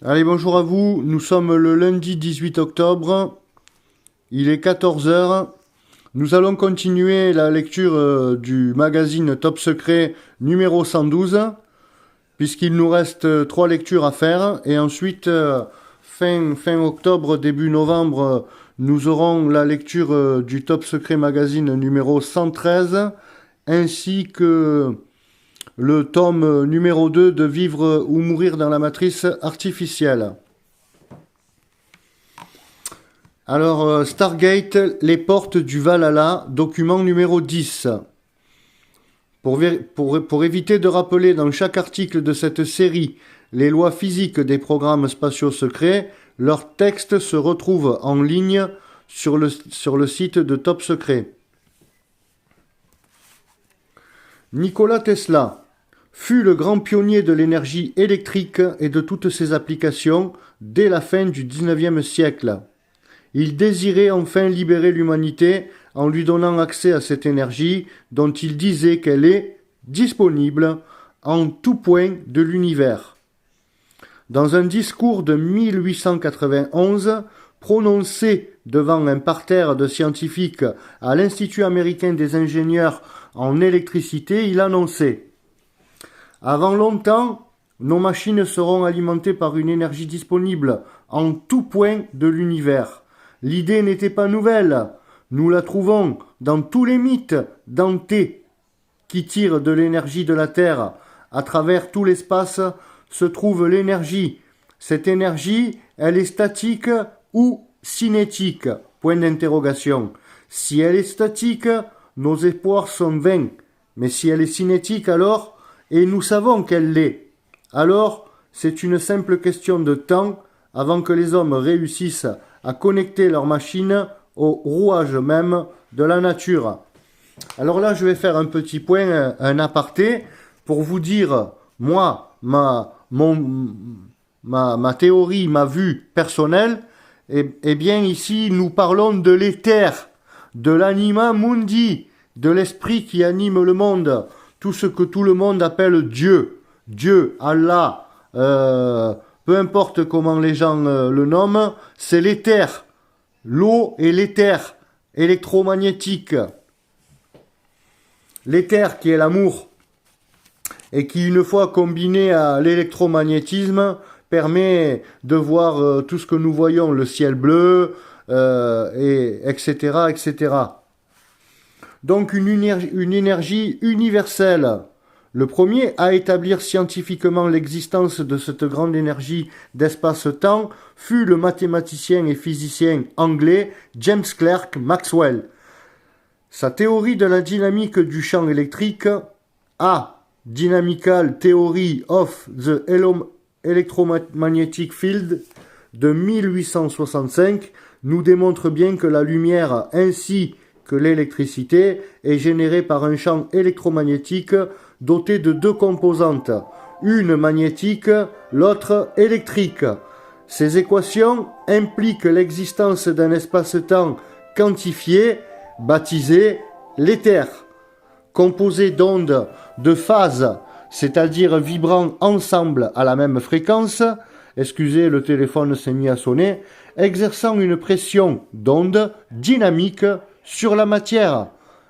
Allez, bonjour à vous. Nous sommes le lundi 18 octobre. Il est 14 heures. Nous allons continuer la lecture du magazine Top Secret numéro 112, puisqu'il nous reste trois lectures à faire. Et ensuite, fin octobre, début novembre, nous aurons la lecture du Top Secret magazine numéro 113, ainsi que le tome numéro 2 de Vivre ou mourir dans la matrice artificielle. Alors, Stargate, les portes du Valhalla, document numéro 10. Pour éviter de rappeler dans chaque article de cette série les lois physiques des programmes spatiaux secrets, leur texte se retrouve en ligne sur le site de Top Secret. Nikola Tesla fut le grand pionnier de l'énergie électrique et de toutes ses applications dès la fin du XIXe siècle. Il désirait enfin libérer l'humanité en lui donnant accès à cette énergie dont il disait qu'elle est disponible en tout point de l'univers. Dans un discours de 1891, prononcé devant un parterre de scientifiques à l'Institut américain des ingénieurs en électricité, il annonçait « Avant longtemps, nos machines seront alimentées par une énergie disponible en tout point de l'univers. L'idée n'était pas nouvelle. Nous la trouvons dans tous les mythes d'Anté qui tirent de l'énergie de la Terre. À travers tout l'espace se trouve l'énergie. Cette énergie, elle est statique ou cinétique ? Point d'interrogation. Si elle est statique, nos espoirs sont vains. Mais si elle est cinétique alors, et nous savons qu'elle l'est, alors c'est une simple question de temps avant que les hommes réussissent à connecter leurs machines au rouage même de la nature. Alors là, je vais faire un petit point, un aparté, pour vous dire, moi, ma théorie, ma vue personnelle. Eh bien, ici, nous parlons de l'éther, de l'anima mundi, de l'esprit qui anime le monde, tout ce que tout le monde appelle Dieu. Dieu, Allah, peu importe comment les gens le nomment, c'est l'éther. L'eau et l'éther électromagnétique. L'éther qui est l'amour et qui, une fois combiné à l'électromagnétisme, permet de voir tout ce que nous voyons, le ciel bleu, et etc., etc. Donc une énergie universelle. Le premier à établir scientifiquement l'existence de cette grande énergie d'espace-temps fut le mathématicien et physicien anglais James Clerk Maxwell. Sa théorie de la dynamique du champ électrique, A. Dynamical Theory of the Electromagnetic Field, de 1865, nous démontre bien que la lumière ainsi que l'électricité est générée par un champ électromagnétique doté de deux composantes, une magnétique, l'autre électrique. Ces équations impliquent l'existence d'un espace-temps quantifié, baptisé l'éther, composé d'ondes de phase, c'est-à-dire vibrant ensemble à la même fréquence, excusez, le téléphone s'est mis à sonner, exerçant une pression d'onde dynamique sur la matière,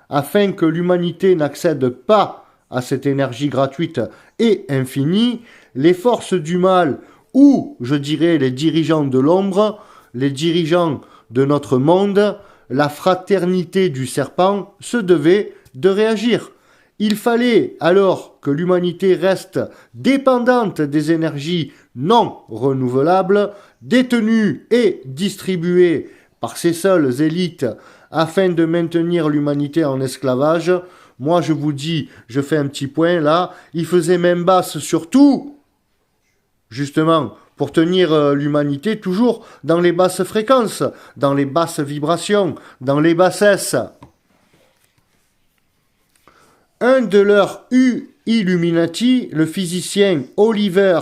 afin que l'humanité n'accède pas à cette énergie gratuite et infinie, les forces du mal, ou je dirais les dirigeants de l'ombre, les dirigeants de notre monde, la fraternité du serpent, se devaient de réagir. Il fallait alors que l'humanité reste dépendante des énergies non renouvelables, détenues et distribuées par ces seules élites afin de maintenir l'humanité en esclavage. Moi, je vous dis, je fais un petit point là, il faisait même basse sur tout, justement, pour tenir l'humanité toujours dans les basses fréquences, dans les basses vibrations, dans les bassesses. Un de leurs Illuminati, le physicien Oliver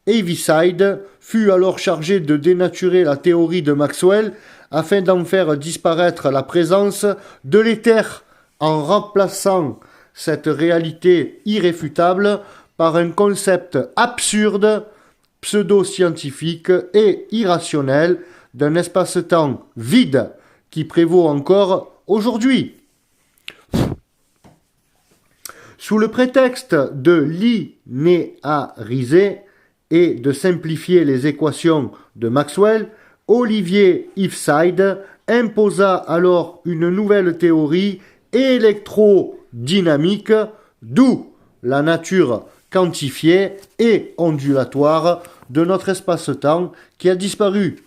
Heaviside, fut alors chargé de dénaturer la théorie de Maxwell afin d'en faire disparaître la présence de l'éther en remplaçant cette réalité irréfutable par un concept absurde pseudo-scientifique et irrationnel d'un espace-temps vide qui prévaut encore aujourd'hui. Sous le prétexte de linéariser et de simplifier les équations de Maxwell, Olivier Iffside imposa alors une nouvelle théorie électrodynamique, d'où la nature quantifiée et ondulatoire de notre espace-temps qui a disparu.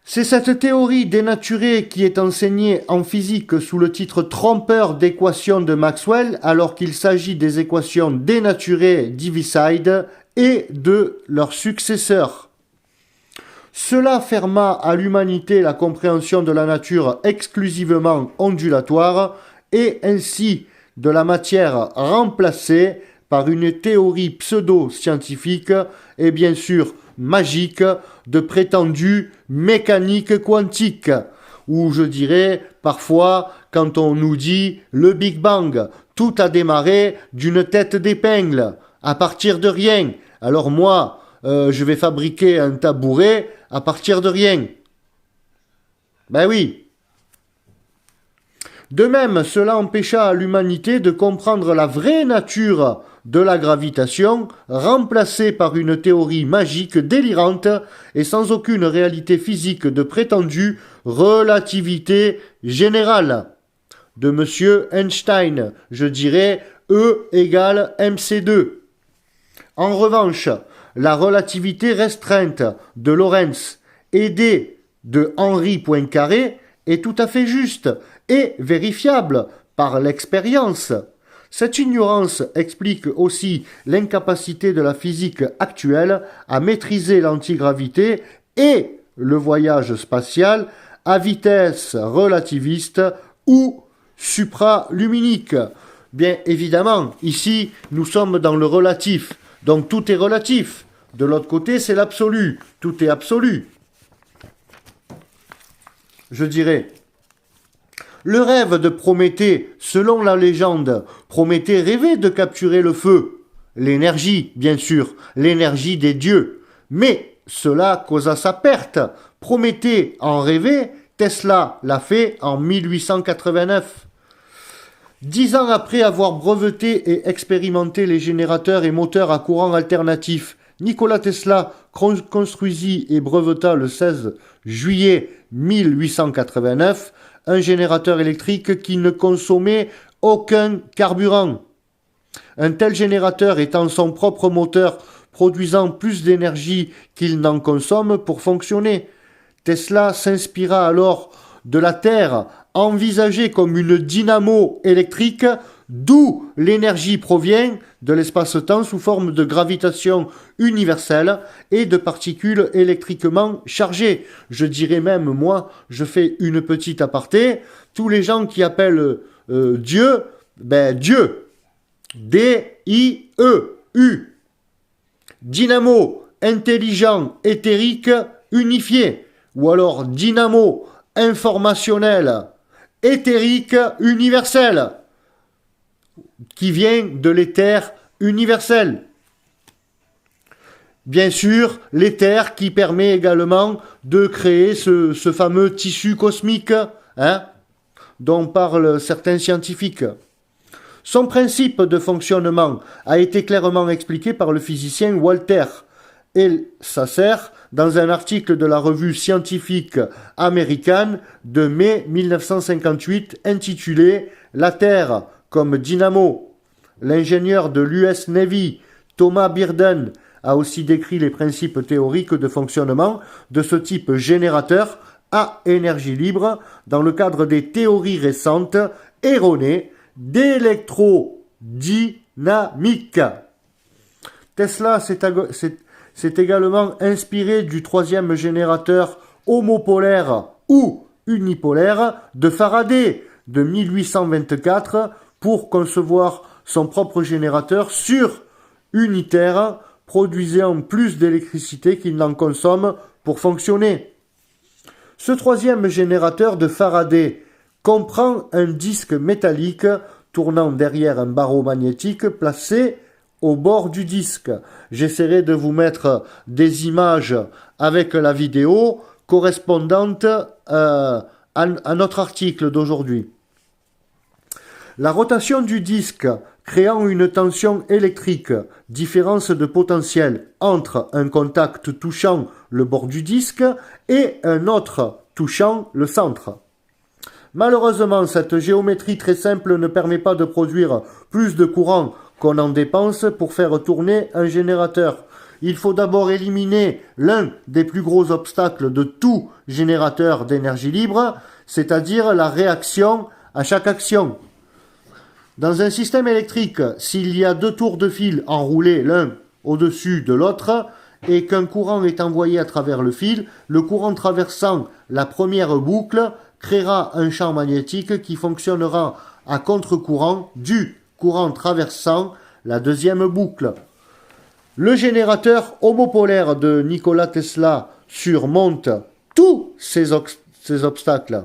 C'est cette théorie dénaturée qui est enseignée en physique sous le titre trompeur d'équations de Maxwell, alors qu'il s'agit des équations dénaturées d'Iffside et de leurs successeurs. Cela ferma à l'humanité la compréhension de la nature exclusivement ondulatoire et ainsi de la matière remplacée par une théorie pseudo-scientifique et bien sûr magique de prétendue mécanique quantique, ou je dirais parfois quand on nous dit le Big Bang, tout a démarré d'une tête d'épingle, à partir de rien. Alors moi, je vais fabriquer un tabouret à partir de rien. Ben oui. De même, cela empêcha l'humanité de comprendre la vraie nature de la gravitation, remplacée par une théorie magique délirante et sans aucune réalité physique de prétendue relativité générale de M. Einstein, je dirais E égale mc2. En revanche, la relativité restreinte de Lorentz, aidée de Henri Poincaré, est tout à fait juste et vérifiable par l'expérience. Cette ignorance explique aussi l'incapacité de la physique actuelle à maîtriser l'antigravité et le voyage spatial à vitesse relativiste ou supraluminique. Bien évidemment, ici, nous sommes dans le relatif, donc tout est relatif. De l'autre côté, c'est l'absolu, tout est absolu. Je dirais. Le rêve de Prométhée, selon la légende, Prométhée rêvait de capturer le feu, l'énergie, bien sûr, l'énergie des dieux. Mais cela causa sa perte. Prométhée en rêvait, Tesla l'a fait en 1889. 10 ans après avoir breveté et expérimenté les générateurs et moteurs à courant alternatif, Nikola Tesla construisit et breveta le 16 juillet 1889 un générateur électrique qui ne consommait aucun carburant. Un tel générateur étant son propre moteur, produisant plus d'énergie qu'il n'en consomme pour fonctionner. Tesla s'inspira alors de la Terre, envisagée comme une dynamo électrique, d'où l'énergie provient de l'espace-temps sous forme de gravitation universelle et de particules électriquement chargées. Je dirais même, moi, je fais une petite aparté, tous les gens qui appellent Dieu, Dieu, D-I-E-U, dynamo, intelligent, éthérique, unifié, ou alors dynamo, informationnel, éthérique, universel, qui vient de l'éther universel. Bien sûr, l'éther qui permet également de créer ce fameux tissu cosmique, dont parlent certains scientifiques. Son principe de fonctionnement a été clairement expliqué par le physicien Walter Elsasser dans un article de la revue scientifique américaine de mai 1958 intitulé « La Terre comme dynamo ». L'ingénieur de l'US Navy, Thomas Birden, a aussi décrit les principes théoriques de fonctionnement de ce type générateur à énergie libre dans le cadre des théories récentes erronées d'électrodynamique. Tesla s'est également inspiré du troisième générateur homopolaire ou unipolaire de Faraday de 1824 pour concevoir son propre générateur unitaire produisant plus d'électricité qu'il n'en consomme pour fonctionner. Ce troisième générateur de Faraday comprend un disque métallique tournant derrière un barreau magnétique placé au bord du disque. J'essaierai de vous mettre des images avec la vidéo correspondante à notre article d'aujourd'hui. La rotation du disque créant une tension électrique, différence de potentiel entre un contact touchant le bord du disque et un autre touchant le centre. Malheureusement, cette géométrie très simple ne permet pas de produire plus de courant qu'on en dépense pour faire tourner un générateur. Il faut d'abord éliminer l'un des plus gros obstacles de tout générateur d'énergie libre, c'est-à-dire la réaction à chaque action. Dans un système électrique, s'il y a deux tours de fil enroulés l'un au-dessus de l'autre et qu'un courant est envoyé à travers le fil, le courant traversant la première boucle créera un champ magnétique qui fonctionnera à contre-courant du courant traversant la deuxième boucle. Le générateur homopolaire de Nikola Tesla surmonte tous ces obstacles.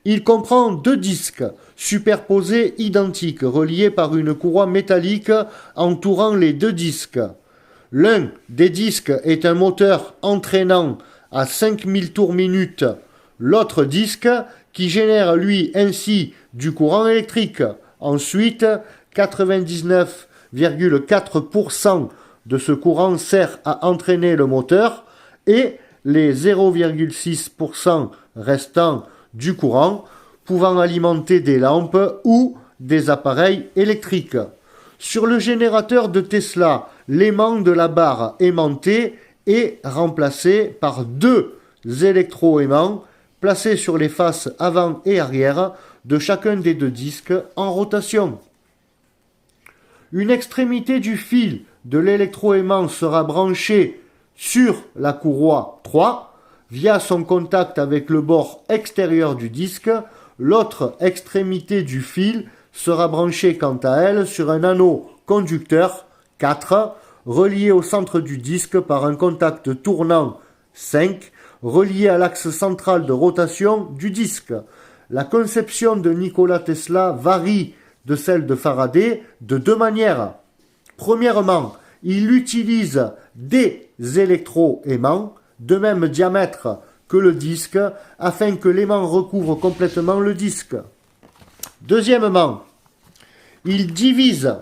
Il comprend deux disques superposés identiques reliés par une courroie métallique entourant les deux disques. L'un des disques est un moteur entraînant à 5000 tours minute l'autre disque qui génère lui ainsi du courant électrique. Ensuite, 99,4% de ce courant sert à entraîner le moteur et les 0,6% restants du courant pouvant alimenter des lampes ou des appareils électriques. Sur le générateur de Tesla, l'aimant de la barre aimantée est remplacé par deux électroaimants placés sur les faces avant et arrière de chacun des deux disques en rotation. Une extrémité du fil de l'électroaimant sera branchée sur la courroie 3 via son contact avec le bord extérieur du disque. L'autre extrémité du fil sera branchée quant à elle sur un anneau conducteur 4 relié au centre du disque par un contact tournant 5 relié à l'axe central de rotation du disque. La conception de Nikola Tesla varie de celle de Faraday de deux manières. Premièrement, il utilise des électroaimants de même diamètre que le disque afin que l'aimant recouvre complètement le disque. Deuxièmement, il divise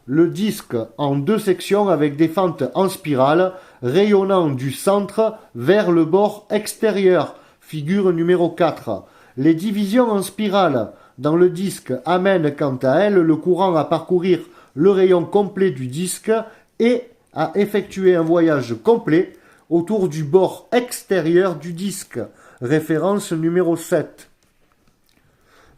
le disque en deux sections avec des fentes en spirale rayonnant du centre vers le bord extérieur, figure numéro 4. Les divisions en spirale dans le disque amènent quant à elles le courant à parcourir le rayon complet du disque et à effectuer un voyage complet autour du bord extérieur du disque, référence numéro 7.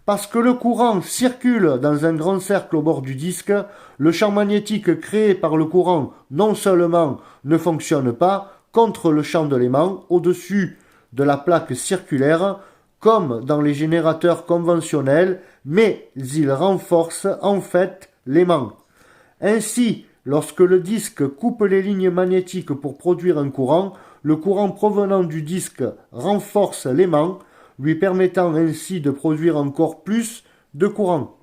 Parce que le courant circule dans un grand cercle au bord du disque, le champ magnétique créé par le courant non seulement ne fonctionne pas contre le champ de l'aimant au-dessus de la plaque circulaire, comme dans les générateurs conventionnels, mais il renforce en fait l'aimant. Ainsi, lorsque le disque coupe les lignes magnétiques pour produire un courant, le courant provenant du disque renforce l'aimant, lui permettant ainsi de produire encore plus de courant.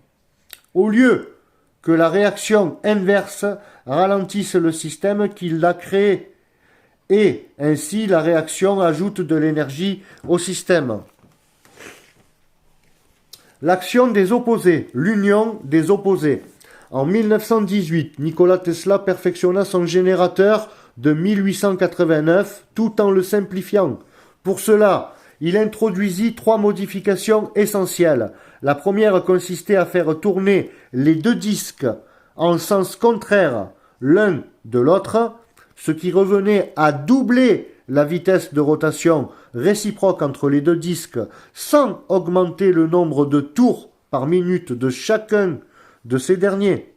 Au lieu que la réaction inverse ralentisse le système qui l'a créé, et ainsi la réaction ajoute de l'énergie au système. L'action des opposés, l'union des opposés. En 1918, Nikola Tesla perfectionna son générateur de 1889 tout en le simplifiant. Pour cela, il introduisit trois modifications essentielles. La première consistait à faire tourner les deux disques en sens contraire l'un de l'autre, ce qui revenait à doubler la vitesse de rotation réciproque entre les deux disques sans augmenter le nombre de tours par minute de chacun de ces derniers.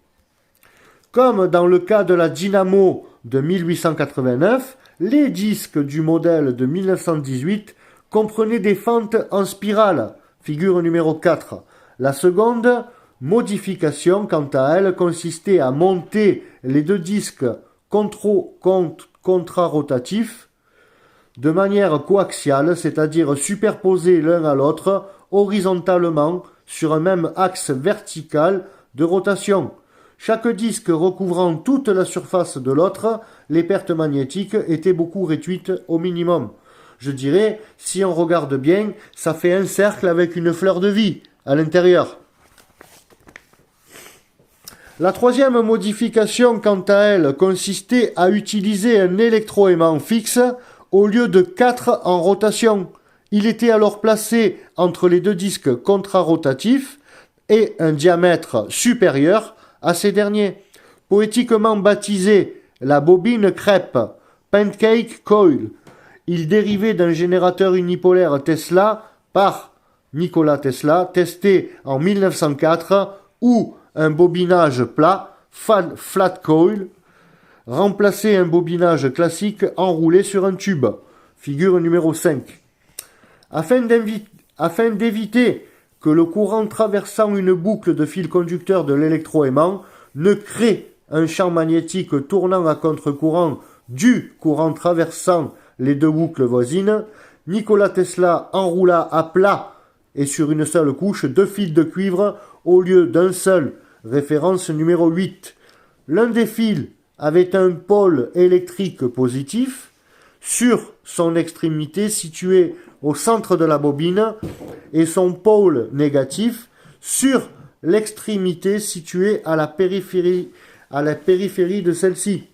Comme dans le cas de la dynamo de 1889, les disques du modèle de 1918 comprenaient des fentes en spirale, figure numéro 4. La seconde modification, quant à elle, consistait à monter les deux disques contrarotatifs de manière coaxiale, c'est-à-dire superposés l'un à l'autre horizontalement sur un même axe vertical de rotation. Chaque disque recouvrant toute la surface de l'autre, les pertes magnétiques étaient beaucoup réduites au minimum. Je dirais, si on regarde bien, ça fait un cercle avec une fleur de vie à l'intérieur. La troisième modification, quant à elle, consistait à utiliser un électroaimant fixe au lieu de 4 en rotation. Il était alors placé entre les deux disques contrarotatifs et un diamètre supérieur à ces derniers. Poétiquement baptisé la bobine crêpe, pancake coil, il dérivait d'un générateur unipolaire Tesla par Nikola Tesla, testé en 1904, où un bobinage plat, flat coil, remplaçait un bobinage classique enroulé sur un tube. Figure numéro 5. Afin d'éviter que le courant traversant une boucle de fil conducteur de l'électroaimant ne crée un champ magnétique tournant à contre-courant du courant traversant les deux boucles voisines, Nikola Tesla enroula à plat et sur une seule couche 2 fils de cuivre au lieu d'un seul, référence numéro 8. L'un des fils avait un pôle électrique positif sur son extrémité située au centre de la bobine et son pôle négatif sur l'extrémité située à la périphérie de celle-ci.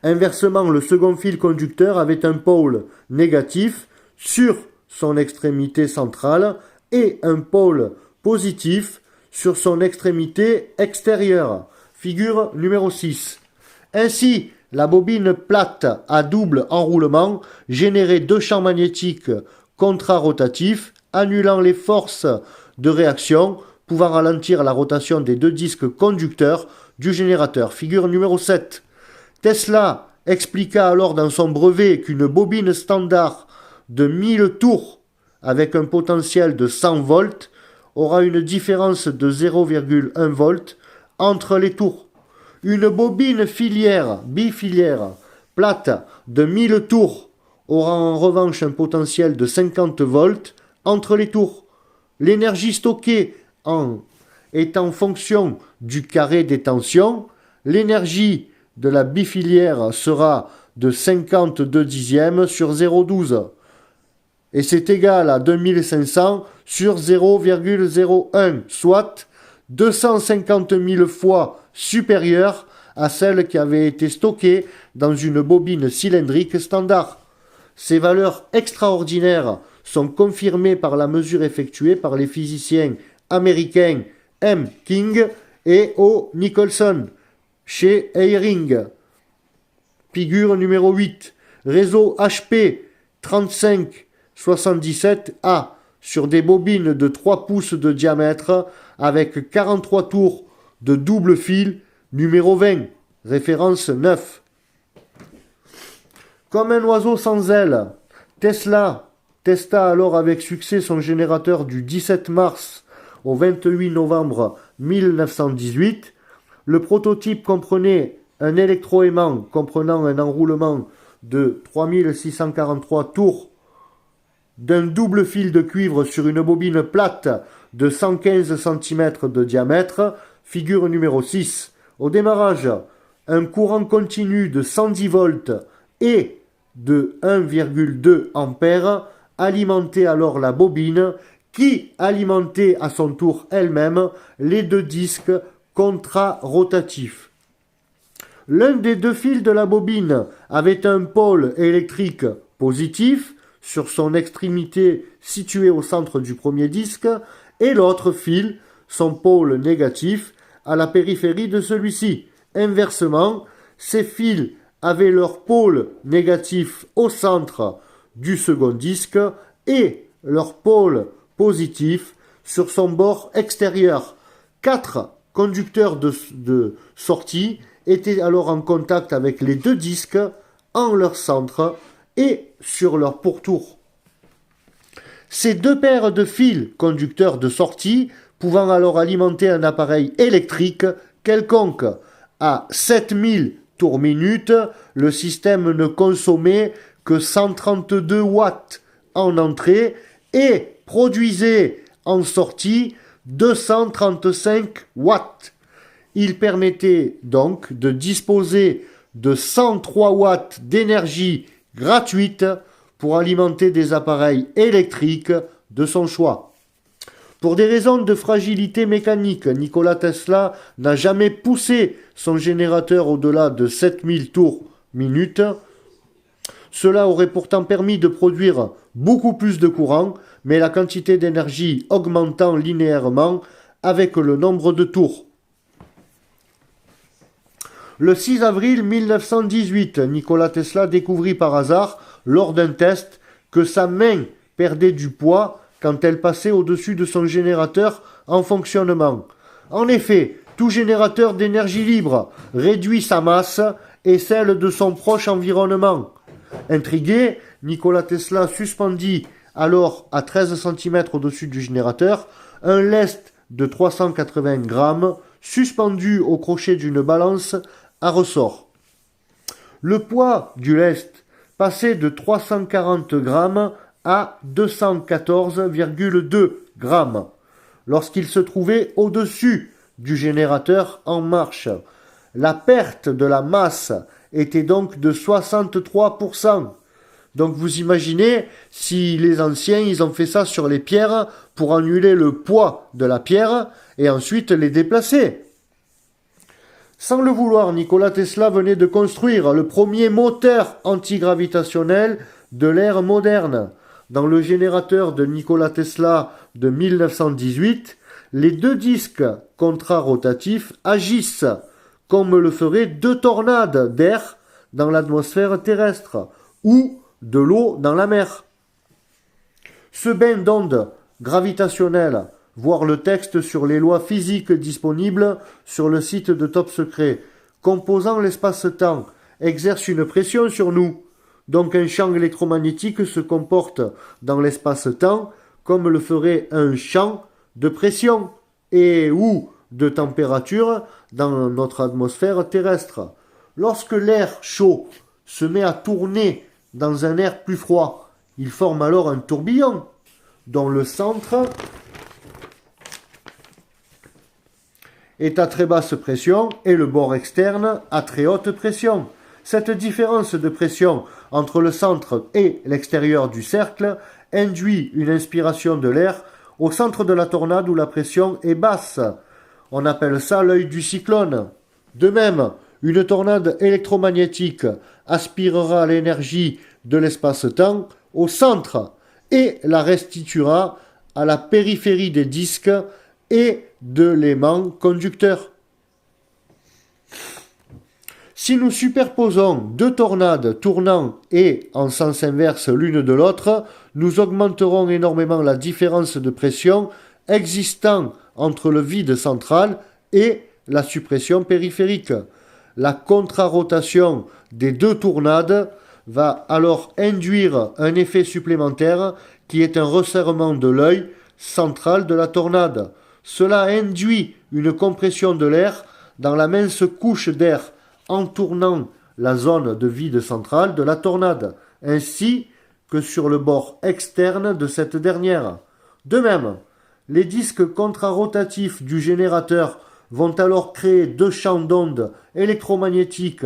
Inversement, le second fil conducteur avait un pôle négatif sur son extrémité centrale et un pôle positif sur son extrémité extérieure. Figure numéro 6. Ainsi, la bobine plate à double enroulement générait 2 champs magnétiques contrarotatifs, annulant les forces de réaction, pouvant ralentir la rotation des 2 disques conducteurs du générateur. Figure numéro 7. Tesla expliqua alors dans son brevet qu'une bobine standard de 1000 tours avec un potentiel de 100 volts aura une différence de 0,1 volt entre les tours. Une bobine bifilière plate de 1000 tours aura en revanche un potentiel de 50 volts entre les tours. L'énergie stockée est en fonction du carré des tensions. L'énergie de la bifilière sera de 52 dixièmes sur 0,12 et c'est égal à 2500 sur 0,01, soit 250 000 fois supérieure à celle qui avait été stockée dans une bobine cylindrique standard. Ces valeurs extraordinaires sont confirmées par la mesure effectuée par les physiciens américains M. King et O. Nicholson chez Eyring. Figure numéro 8. Réseau HP 3577A sur des bobines de 3 pouces de diamètre avec 43 tours de double fil numéro 20. Référence 9. Comme un oiseau sans ailes, Tesla testa alors avec succès son générateur du 17 mars au 28 novembre 1918. Le prototype comprenait un électroaimant comprenant un enroulement de 3643 tours d'un double fil de cuivre sur une bobine plate de 115 cm de diamètre, figure numéro 6. Au démarrage, un courant continu de 110 volts et de 1,2 ampères alimentait alors la bobine qui alimentait à son tour elle-même les 2 disques contrarotatifs. L'un des 2 fils de la bobine avait un pôle électrique positif sur son extrémité située au centre du premier disque et l'autre fil, son pôle négatif, à la périphérie de celui-ci. Inversement, ces fils avaient leur pôle négatif au centre du second disque et leur pôle positif sur son bord extérieur. 4 conducteurs de sortie étaient alors en contact avec les 2 disques en leur centre et sur leur pourtour. Ces 2 paires de fils conducteurs de sortie pouvant alors alimenter un appareil électrique quelconque. À 7000 tours minute, le système ne consommait que 132 watts en entrée et produisait en sortie 235 watts. Il permettait donc de disposer de 103 watts d'énergie gratuite pour alimenter des appareils électriques de son choix. Pour des raisons de fragilité mécanique, Nikola Tesla n'a jamais poussé son générateur au-delà de 7000 tours minute. Cela aurait pourtant permis de produire beaucoup plus de courant, mais la quantité d'énergie augmentant linéairement avec le nombre de tours. Le 6 avril 1918, Nikola Tesla découvrit par hasard, lors d'un test, que sa main perdait du poids quand elle passait au-dessus de son générateur en fonctionnement. En effet, tout générateur d'énergie libre réduit sa masse et celle de son proche environnement. Intrigué, Nikola Tesla suspendit alors à 13 cm au-dessus du générateur un lest de 380 grammes suspendu au crochet d'une balance à ressort. Le poids du lest passait de 340 grammes à 214,2 grammes lorsqu'il se trouvait au-dessus du générateur en marche. La perte de la masse était donc de 63%. Donc vous imaginez si les anciens ils ont fait ça sur les pierres pour annuler le poids de la pierre et ensuite les déplacer. Sans le vouloir, Nikola Tesla venait de construire le premier moteur antigravitationnel de l'ère moderne. Dans le générateur de Nikola Tesla de 1918, les deux disques contrarotatifs agissent comme le feraient deux tornades d'air dans l'atmosphère terrestre ou de l'eau dans la mer. Ce bain d'ondes gravitationnelles, voir le texte sur les lois physiques disponibles sur le site de Top Secret, composant l'espace-temps, exerce une pression sur nous. Donc un champ électromagnétique se comporte dans l'espace-temps comme le ferait un champ de pression et ou de température dans notre atmosphère terrestre. Lorsque l'air chaud se met à tourner dans un air plus froid, il forme alors un tourbillon dont le centre est à très basse pression et le bord externe à très haute pression. Cette différence de pression entre le centre et l'extérieur du cercle induit une inspiration de l'air au centre de la tornade où la pression est basse. On appelle ça l'œil du cyclone. De même, une tornade électromagnétique aspirera l'énergie de l'espace-temps au centre et la restituera à la périphérie des disques et de l'aimant conducteur. Si nous superposons deux tornades tournant et en sens inverse l'une de l'autre, nous augmenterons énormément la différence de pression existant entre le vide central et la suppression périphérique. La contrarotation des deux tornades va alors induire un effet supplémentaire qui est un resserrement de l'œil central de la tornade. Cela induit une compression de l'air dans la mince couche d'air entourant la zone de vide centrale de la tornade, ainsi que sur le bord externe de cette dernière. De même, les disques contrarotatifs du générateur vont alors créer deux champs d'ondes électromagnétiques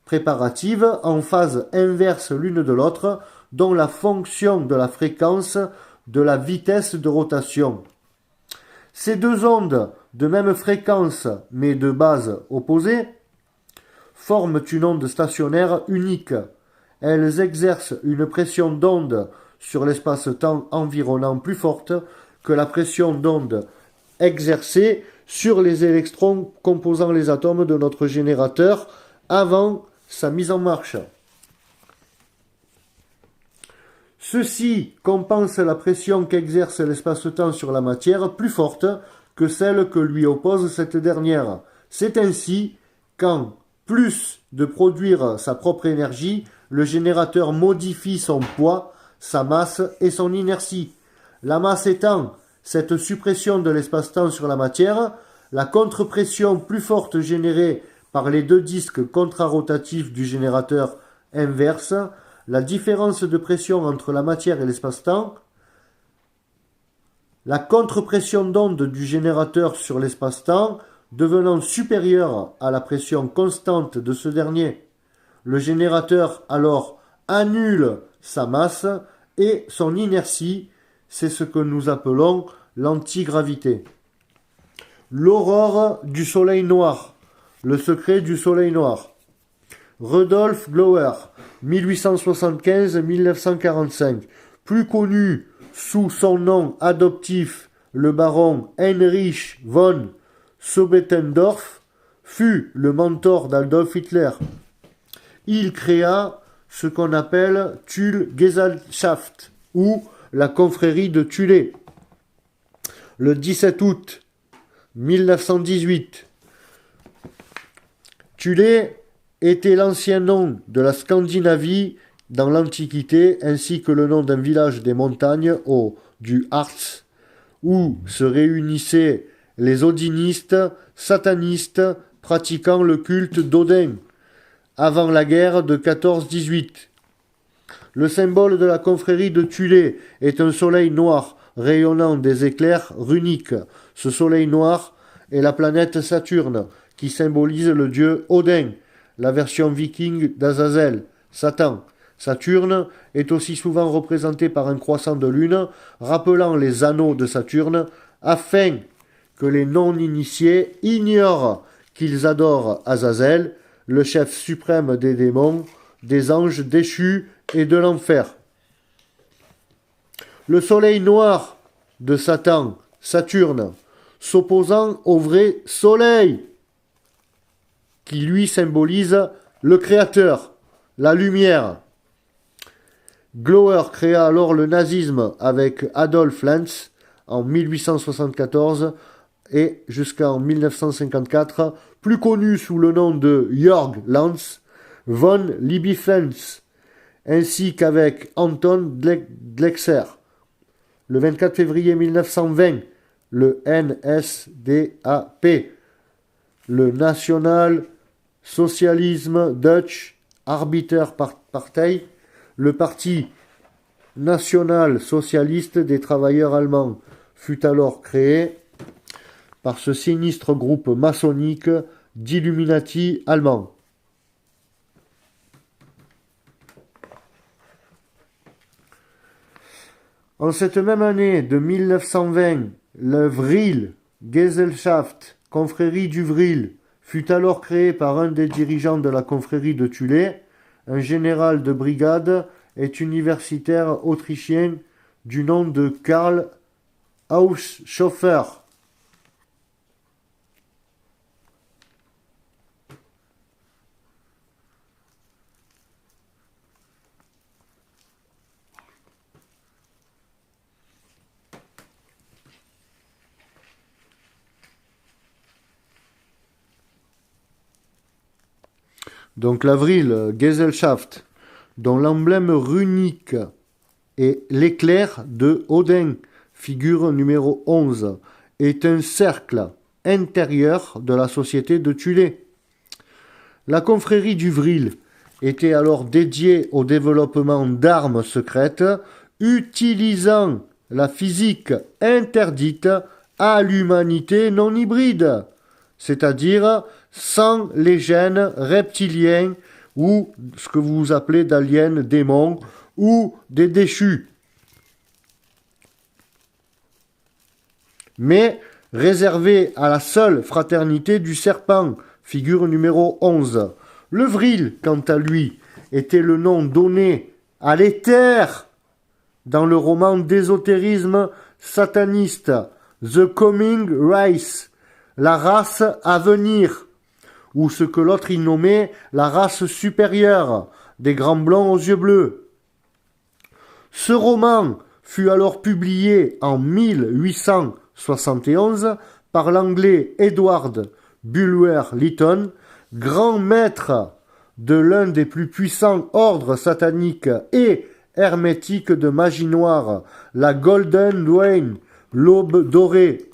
préparatives en phase inverse l'une de l'autre, dont la fonction de la fréquence de la vitesse de rotation. Ces deux ondes de même fréquence mais de base opposée forment une onde stationnaire unique. Elles exercent une pression d'onde sur l'espace-temps environnant plus forte que la pression d'onde exercée sur les électrons composant les atomes de notre générateur avant sa mise en marche. Ceci compense la pression qu'exerce l'espace-temps sur la matière plus forte que celle que lui oppose cette dernière. C'est ainsi qu'en plus de produire sa propre énergie, le générateur modifie son poids, sa masse et son inertie. La masse étant cette suppression de l'espace-temps sur la matière, la contre-pression plus forte générée par les deux disques contrarotatifs du générateur inverse, la différence de pression entre la matière et l'espace-temps, la contre-pression d'onde du générateur sur l'espace-temps devenant supérieur à la pression constante de ce dernier. Le générateur alors annule sa masse et son inertie, c'est ce que nous appelons l'antigravité. L'aurore du soleil noir, le secret du soleil noir. Rudolf Glower, 1875-1945, plus connu sous son nom adoptif, le baron Heinrich von Sobetendorf, fut le mentor d'Adolf Hitler. Il créa ce qu'on appelle Thule-Gesellschaft, ou la confrérie de Thule. Le 17 août 1918, Thule était l'ancien nom de la Scandinavie dans l'Antiquité, ainsi que le nom d'un village des montagnes du Harz, où se réunissaient les odinistes, satanistes, pratiquant le culte d'Odin, avant la guerre de 14-18. Le symbole de la confrérie de Thule est un soleil noir rayonnant des éclairs runiques. Ce soleil noir est la planète Saturne, qui symbolise le dieu Odin, la version viking d'Azazel, Satan. Saturne est aussi souvent représenté par un croissant de lune, rappelant les anneaux de Saturne, afin que les non-initiés ignorent qu'ils adorent Azazel, le chef suprême des démons, des anges déchus et de l'enfer. Le soleil noir de Satan, Saturne, s'opposant au vrai soleil, qui lui symbolise le Créateur, la lumière. Glower créa alors le nazisme avec Adolf Lenz en 1874 et jusqu'en 1954, plus connu sous le nom de Jörg Lenz von Liebig-Lenz, ainsi qu'avec Anton Drexler. Le 24 février 1920, le NSDAP, le National Socialisme Dutch Arbeiterpartei, le parti national-socialiste des travailleurs allemands, fut alors créé par ce sinistre groupe maçonnique d'Illuminati allemands. En cette même année de 1920, le Vril Gesellschaft, confrérie du Vril, fut alors créé par un des dirigeants de la confrérie de Thule, un général de brigade et universitaire autrichien du nom de Karl Haushofer. Donc l'avril Gesellschaft, dont l'emblème runique est l'éclair de Odin, figure numéro 11, est un cercle intérieur de la société de Thule. La confrérie du Vril était alors dédiée au développement d'armes secrètes utilisant la physique interdite à l'humanité non hybride, c'est-à-dire sans les gènes reptiliens ou ce que vous appelez d'aliens démons ou des déchus, mais réservé à la seule fraternité du serpent, figure numéro 11. Le Vril, quant à lui, était le nom donné à l'éther dans le roman d'ésotérisme sataniste The Coming Race, la race à venir, ou ce que l'autre y nommait la race supérieure, des grands blonds aux yeux bleus. Ce roman fut alors publié en 1871 par l'anglais Edward Bulwer-Lytton, grand maître de l'un des plus puissants ordres sataniques et hermétiques de magie noire, la Golden Dawn, l'aube dorée.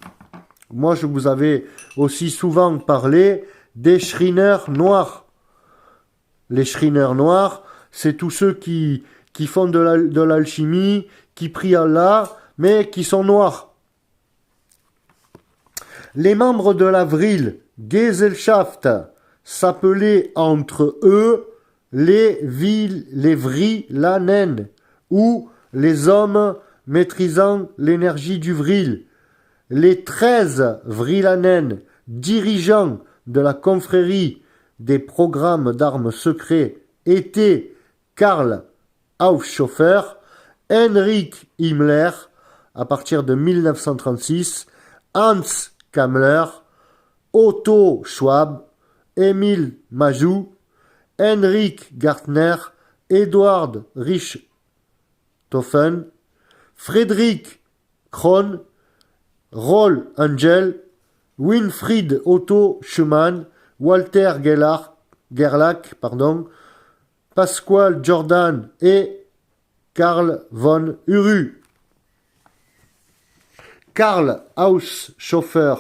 Moi, je vous avais aussi souvent parlé des Shriners noirs. Les Shriners noirs, c'est tous ceux qui font de l'alchimie, qui prient Allah, mais qui sont noirs. Les membres de l'Avril Gesellschaft s'appelait entre eux les Vrilanen, ou les hommes maîtrisant l'énergie du vril. Les 13 Vrilanen, dirigeants de la confrérie des programmes d'armes secrets, étaient Karl Aufschoffer, Heinrich Himmler, à partir de 1936, Hans Kammler, Otto Schwab, Emil Majou, Heinrich Gartner, Eduard Richthofen, Friedrich Kron, Roll Angel, Winfried Otto Schumann, Walter Gerlach, Pascual Jordan et Karl von Uru. Karl Haushofer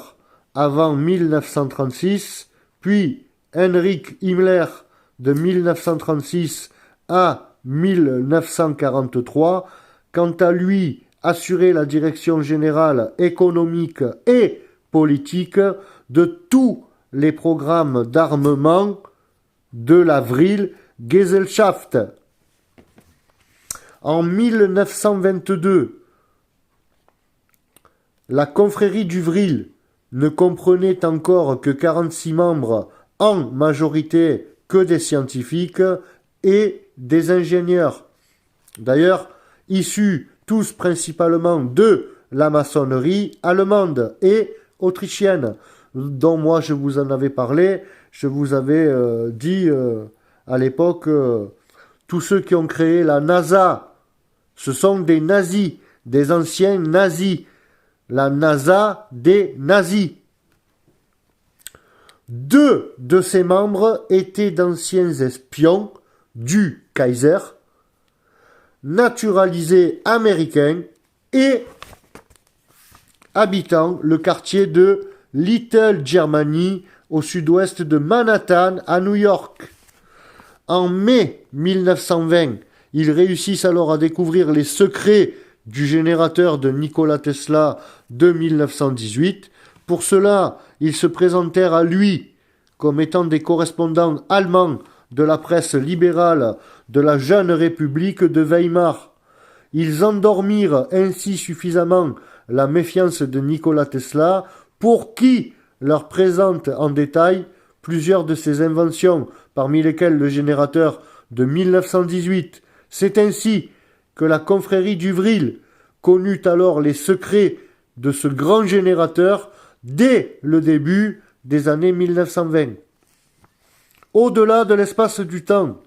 avant 1936, puis Heinrich Himmler de 1936 à 1943, quant à lui assurait la direction générale économique et politique de tous les programmes d'armement de la Vril-Gesellschaft. En 1922, la confrérie du Vril ne comprenait encore que 46 membres, en majorité que des scientifiques et des ingénieurs. D'ailleurs, issus tous principalement de la maçonnerie allemande et autrichienne, dont moi je vous en avais parlé, je vous avais dit à l'époque, tous ceux qui ont créé la NASA, ce sont des nazis, des anciens nazis, la NASA des nazis. 2 de ses membres étaient d'anciens espions du Kaiser, naturalisés américains et habitant le quartier de Little Germany au sud-ouest de Manhattan à New York. En mai 1920, ils réussissent alors à découvrir les secrets du générateur de Nikola Tesla de 1918. Pour cela, ils se présentèrent à lui comme étant des correspondants allemands de la presse libérale de la jeune République de Weimar. Ils endormirent ainsi suffisamment la méfiance de Nikola Tesla pour qui leur présente en détail plusieurs de ses inventions, parmi lesquelles le générateur de 1918. C'est ainsi que la confrérie du Vril connut alors les secrets de ce grand générateur dès le début des années 1920. Au-delà de l'espace du temps,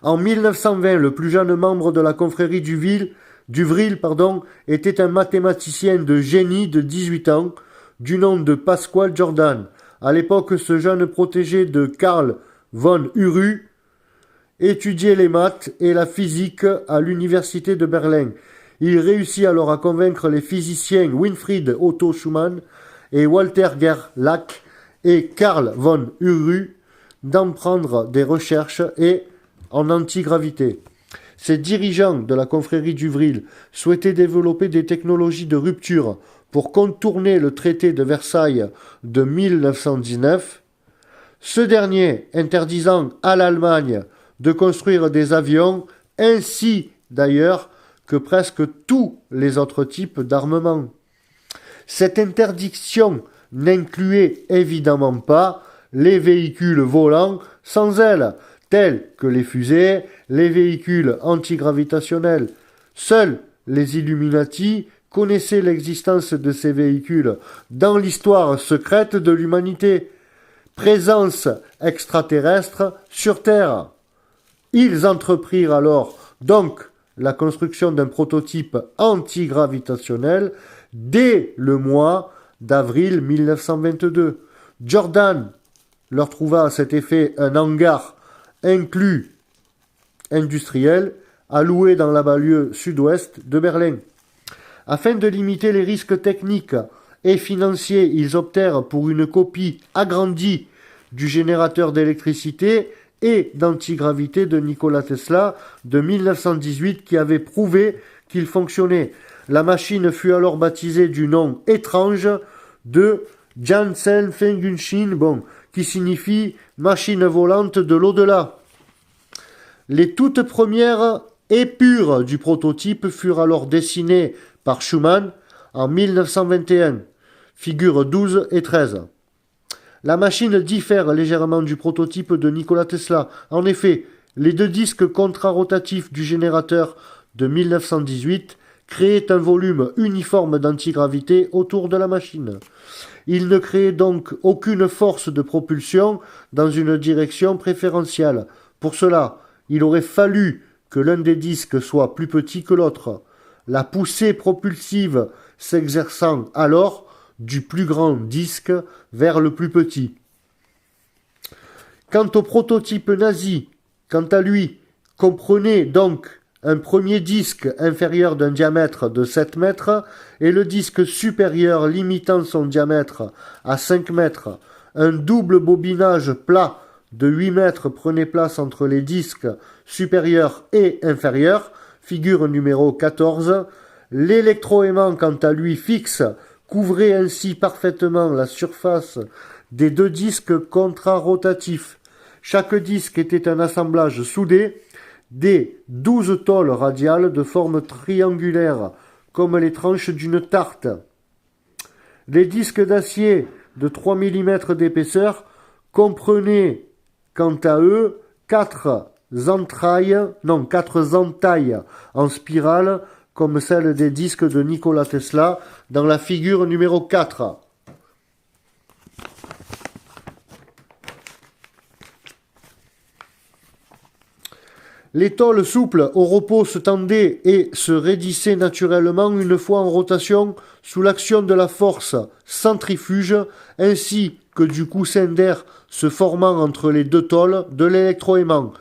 en 1920, le plus jeune membre de la confrérie du Vril était un mathématicien de génie de 18 ans, du nom de Pascual Jordan. À l'époque, ce jeune protégé de Karl von Uru étudiait les maths et la physique à l'université de Berlin. Il réussit alors à convaincre les physiciens Winfried Otto Schumann et Walter Gerlach et Karl von Uru d'emprendre des recherches en antigravité. Ces dirigeants de la confrérie du Vril souhaitaient développer des technologies de rupture pour contourner le traité de Versailles de 1919, ce dernier interdisant à l'Allemagne de construire des avions, ainsi d'ailleurs que presque tous les autres types d'armement. Cette interdiction n'incluait évidemment pas les véhicules volants sans ailes, tels que les fusées, les véhicules antigravitationnels. Seuls les Illuminati connaissaient l'existence de ces véhicules dans l'histoire secrète de l'humanité. Présence extraterrestre sur Terre. Ils entreprirent alors donc la construction d'un prototype antigravitationnel dès le mois d'avril 1922. Jordan leur trouva à cet effet un hangar inclus industriel alloué dans la banlieue sud-ouest de Berlin. Afin de limiter les risques techniques et financiers, ils optèrent pour une copie agrandie du générateur d'électricité et d'antigravité de Nikola Tesla de 1918 qui avait prouvé qu'il fonctionnait. La machine fut alors baptisée du nom étrange de Jansen Fengungshin, bon, qui signifie machine volante de l'au-delà. Les toutes premières épures du prototype furent alors dessinées par Schumann en 1921, figures 12 et 13. La machine diffère légèrement du prototype de Nikola Tesla. En effet, les deux disques contrarotatifs du générateur de 1918 créaient un volume uniforme d'antigravité autour de la machine. Il ne créait donc aucune force de propulsion dans une direction préférentielle. Pour cela, il aurait fallu que l'un des disques soit plus petit que l'autre, la poussée propulsive s'exerçant alors du plus grand disque vers le plus petit. Quant au prototype nazi, quant à lui, comprenait donc un premier disque inférieur d'un diamètre de 7 mètres et le disque supérieur limitant son diamètre à 5 mètres. Un double bobinage plat de 8 mètres prenait place entre les disques supérieurs et inférieurs, figure numéro 14. L'électroaimant, quant à lui fixe, couvrait ainsi parfaitement la surface des deux disques contrarotatifs. Chaque disque était un assemblage soudé des 12 tôles radiales de forme triangulaire, comme les tranches d'une tarte. Les disques d'acier de 3 mm d'épaisseur comprenaient, quant à eux, 4 entailles en spirale, comme celle des disques de Nikola Tesla, dans la figure numéro 4. Les tôles souples au repos se tendaient et se raidissaient naturellement une fois en rotation sous l'action de la force centrifuge ainsi que du coussin d'air se formant entre les deux tôles de l'électroaimant.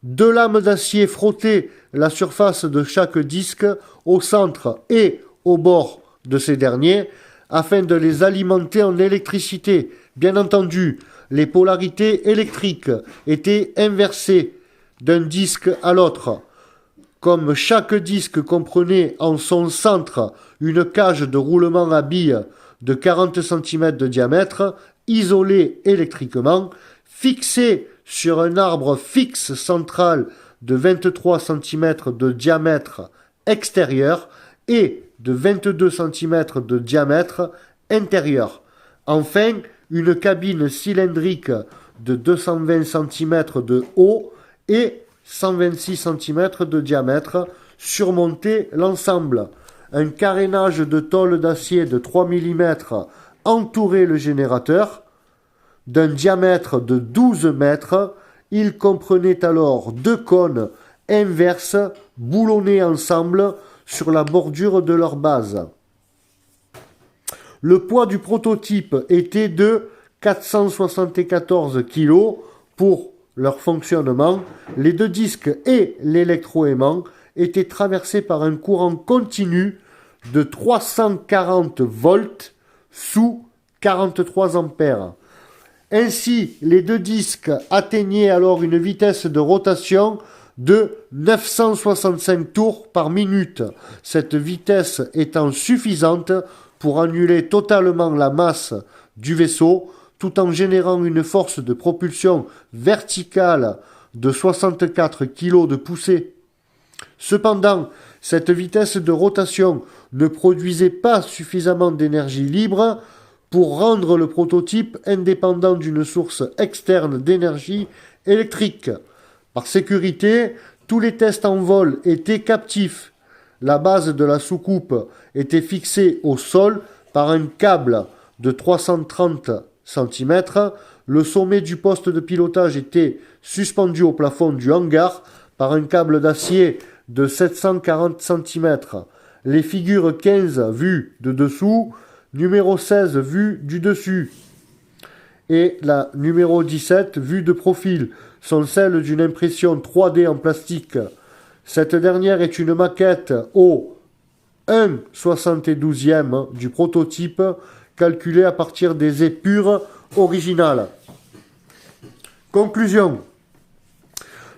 Deux lames d'acier frottaient la surface de chaque disque au centre et au bord de ces derniers afin de les alimenter en électricité. Bien entendu, les polarités électriques étaient inversées d'un disque à l'autre. Comme chaque disque comprenait en son centre une cage de roulement à billes de 40 cm de diamètre, isolée électriquement, fixée sur un arbre fixe central de 23 cm de diamètre extérieur et de 22 cm de diamètre intérieur. Enfin, une cabine cylindrique de 220 cm de haut et 126 cm de diamètre surmontait l'ensemble. Un carénage de tôle d'acier de 3 mm entourait le générateur. D'un diamètre de 12 mètres, il comprenait alors deux cônes inverses boulonnés ensemble sur la bordure de leur base. Le poids du prototype était de 474 kg pour leur fonctionnement. Les deux disques et l'électroaimant étaient traversés par un courant continu de 340 volts sous 43 ampères. Ainsi, les deux disques atteignaient alors une vitesse de rotation de 965 tours par minute, cette vitesse étant suffisante pour annuler totalement la masse du vaisseau, tout en générant une force de propulsion verticale de 64 kg de poussée. Cependant, cette vitesse de rotation ne produisait pas suffisamment d'énergie libre pour rendre le prototype indépendant d'une source externe d'énergie électrique. Par sécurité, tous les tests en vol étaient captifs. La base de la soucoupe était fixée au sol par un câble de 330 cm. Le sommet du poste de pilotage était suspendu au plafond du hangar par un câble d'acier de 740 cm. Les figures 15 vues de dessous, numéro 16 vue du dessus et la numéro 17 vue de profil sont celles d'une impression 3D en plastique. Cette dernière est une maquette au 1/72e du prototype calculée à partir des épures originales. Conclusion.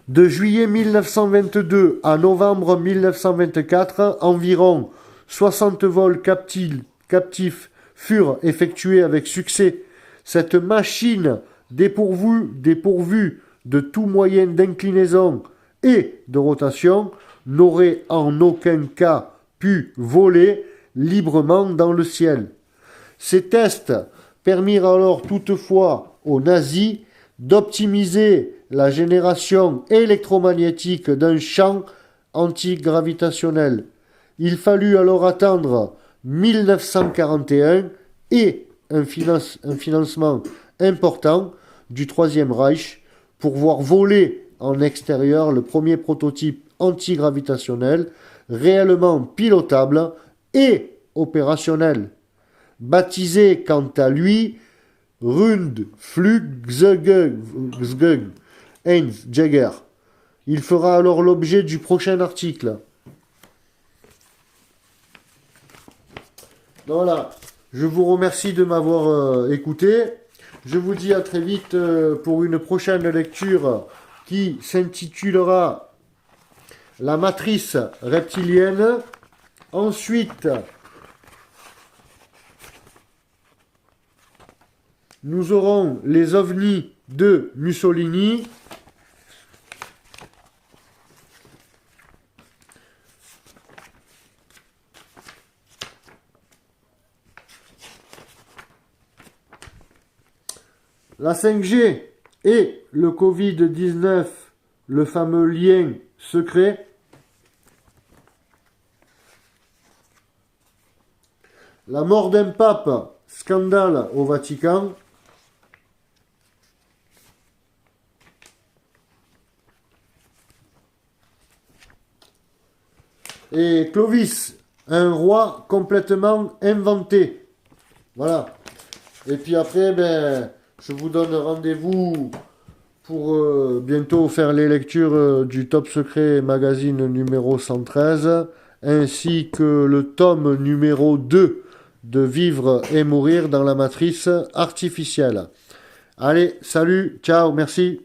De juillet 1922 à novembre 1924, environ 60 vols captifs furent effectués avec succès, cette machine dépourvue de tout moyen d'inclinaison et de rotation n'aurait en aucun cas pu voler librement dans le ciel. Ces tests permirent alors toutefois aux nazis d'optimiser la génération électromagnétique d'un champ antigravitationnel. Il fallut alors attendre 1941 et un financement important du Troisième Reich pour voir voler en extérieur le premier prototype antigravitationnel réellement pilotable et opérationnel. Baptisé quant à lui Rundflugzeug Heinz Jäger. Il fera alors l'objet du prochain article. Voilà, je vous remercie de m'avoir écouté. Je vous dis à très vite pour une prochaine lecture qui s'intitulera La matrice reptilienne. Ensuite, nous aurons les ovnis de Mussolini. La 5G et le Covid-19, le fameux lien secret. La mort d'un pape, scandale au Vatican. Et Clovis, un roi complètement inventé. Voilà. Et puis après, je vous donne rendez-vous pour bientôt faire les lectures du Top Secret Magazine numéro 113, ainsi que le tome numéro 2 de Vivre et mourir dans la matrice artificielle. Allez, salut, ciao, merci.